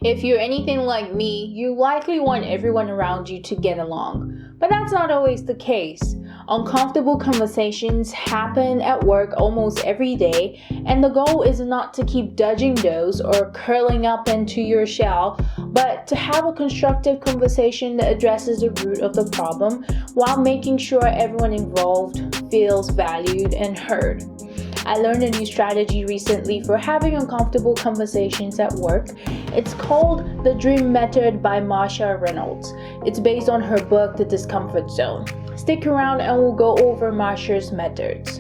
If you're anything like me, you likely want everyone around you to get along, but that's not always the case. Uncomfortable conversations happen at work almost every day, and the goal is not to keep dodging those or curling up into your shell, but to have a constructive conversation that addresses the root of the problem while making sure everyone involved feels valued and heard. I learned a new strategy recently for having uncomfortable conversations at work. It's called the Dream Method by Marcia Reynolds. It's based on her book, The Discomfort Zone. Stick around and we'll go over Marcia's methods.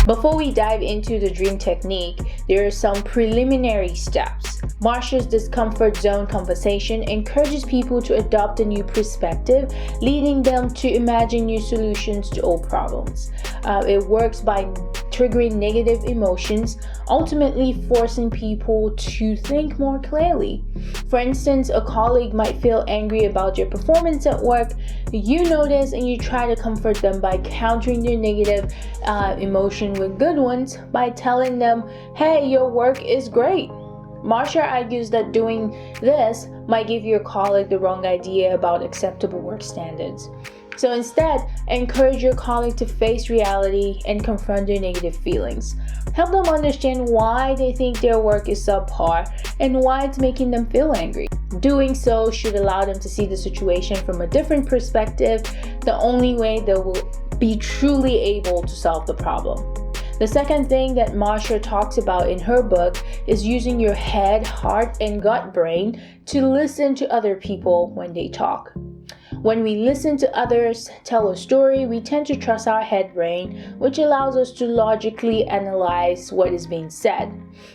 Before we dive into the dream technique, there are some preliminary steps. Marcia's discomfort zone conversation encourages people to adopt a new perspective, leading them to imagine new solutions to old problems. It works by triggering negative emotions, ultimately forcing people to think more clearly. For instance, a colleague might feel angry about your performance at work. You notice and you try to comfort them by countering their negative emotion with good ones by telling them, hey, your work is great. Marcia argues that doing this might give your colleague the wrong idea about acceptable work standards. So instead, encourage your colleague to face reality and confront their negative feelings. Help them understand why they think their work is subpar and why it's making them feel angry. Doing so should allow them to see the situation from a different perspective, the only way they will be truly able to solve the problem. The second thing that Marcia talks about in her book is using your head, heart, and gut brain to listen to other people when they talk. When we listen to others tell a story, we tend to trust our head brain, which allows us to logically analyze what is being said.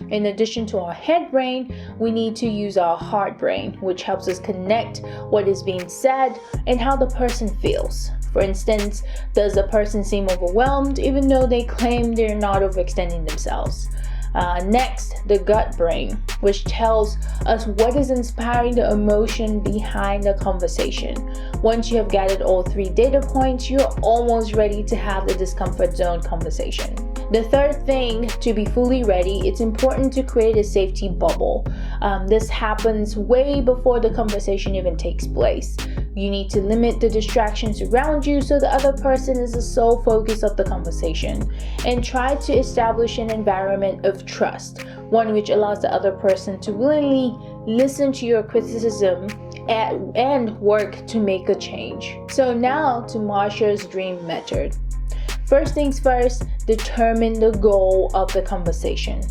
In addition to our head brain, we need to use our heart brain, which helps us connect what is being said and how the person feels. For instance, does the person seem overwhelmed even though they claim they're not overextending themselves? Next, the gut brain, which tells us what is inspiring the emotion behind the conversation. Once you have gathered all three data points, you're almost ready to have the discomfort zone conversation. The third thing, to be fully ready, it's important to create a safety bubble. This happens way before the conversation even takes place. You need to limit the distractions around you so the other person is the sole focus of the conversation, and try to establish an environment of trust, one which allows the other person to willingly listen to your criticism and work to make a change. So now to Marcia's dream method. First things first, determine the goal of the conversation.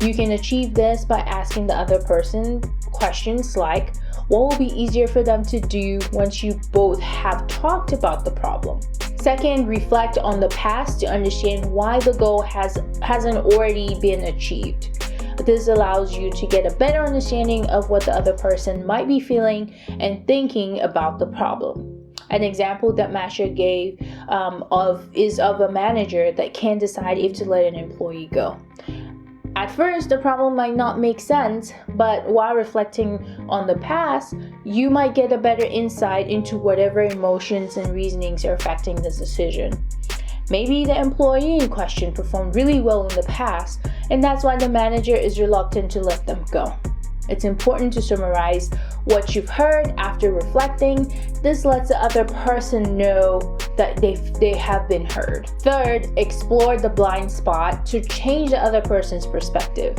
You can achieve this by asking the other person questions like, what will be easier for them to do once you both have talked about the problem? Second, reflect on the past to understand why the goal hasn't already been achieved. This allows you to get a better understanding of what the other person might be feeling and thinking about the problem. An example that Marcia gave is of a manager that can't decide if to let an employee go. At first, the problem might not make sense, but while reflecting on the past, you might get a better insight into whatever emotions and reasonings are affecting this decision. Maybe the employee in question performed really well in the past, and that's why the manager is reluctant to let them go. It's important to summarize what you've heard after reflecting. This lets the other person know that they have been heard. Third, explore the blind spot to change the other person's perspective.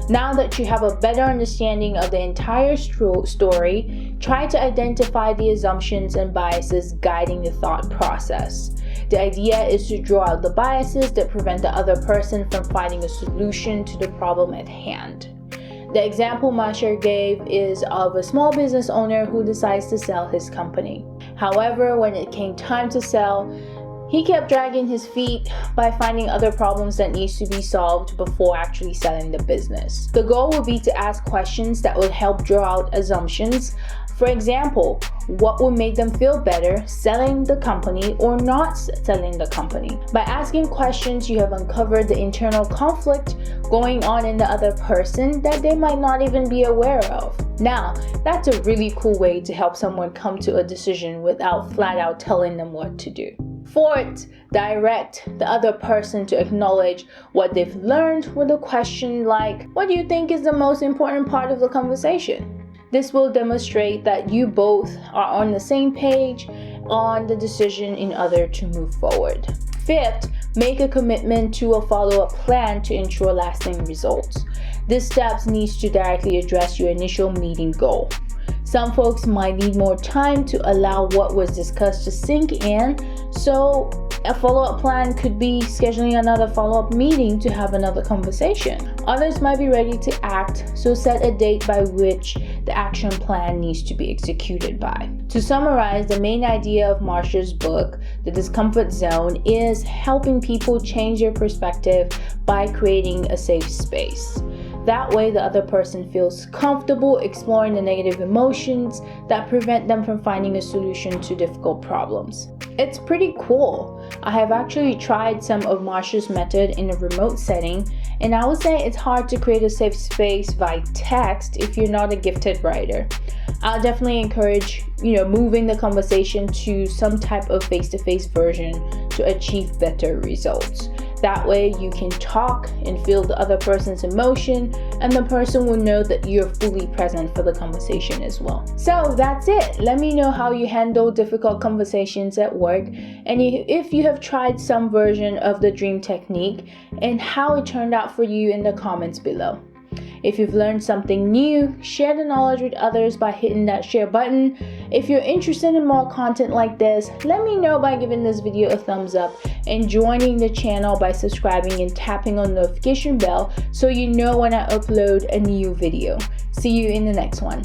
Now that you have a better understanding of the entire story, try to identify the assumptions and biases guiding the thought process. The idea is to draw out the biases that prevent the other person from finding a solution to the problem at hand. The example Marcia gave is of a small business owner who decides to sell his company. However, when it came time to sell, He kept dragging his feet by finding other problems that needs to be solved before actually selling the business. The goal would be to ask questions that would help draw out assumptions. For example, what would make them feel better selling the company or not selling the company? By asking questions, you have uncovered the internal conflict going on in the other person that they might not even be aware of. Now, that's a really cool way to help someone come to a decision without flat out telling them what to do. Fourth, direct the other person to acknowledge what they've learned with a question like, what do you think is the most important part of the conversation? This will demonstrate that you both are on the same page on the decision in order to move forward. Fifth, make a commitment to a follow-up plan to ensure lasting results. This step needs to directly address your initial meeting goal. Some folks might need more time to allow what was discussed to sink in, so a follow-up plan could be scheduling another follow-up meeting to have another conversation. Others might be ready to act, so set a date by which the action plan needs to be executed by. To summarize, the main idea of Marcia's book, The Discomfort Zone, is helping people change their perspective by creating a safe space. That way, the other person feels comfortable exploring the negative emotions that prevent them from finding a solution to difficult problems. It's pretty cool. I have actually tried some of Marcia's method in a remote setting, and I would say it's hard to create a safe space by text if you're not a gifted writer. I'll definitely encourage, moving the conversation to some type of face-to-face version to achieve better results. That way you can talk and feel the other person's emotion, and the person will know that you're fully present for the conversation as well. So that's it. Let me know how you handle difficult conversations at work, and if you have tried some version of the dream technique and how it turned out for you in the comments below. If you've learned something new, share the knowledge with others by hitting that share button. If you're interested in more content like this, let me know by giving this video a thumbs up and joining the channel by subscribing and tapping on the notification bell so you know when I upload a new video. See you in the next one.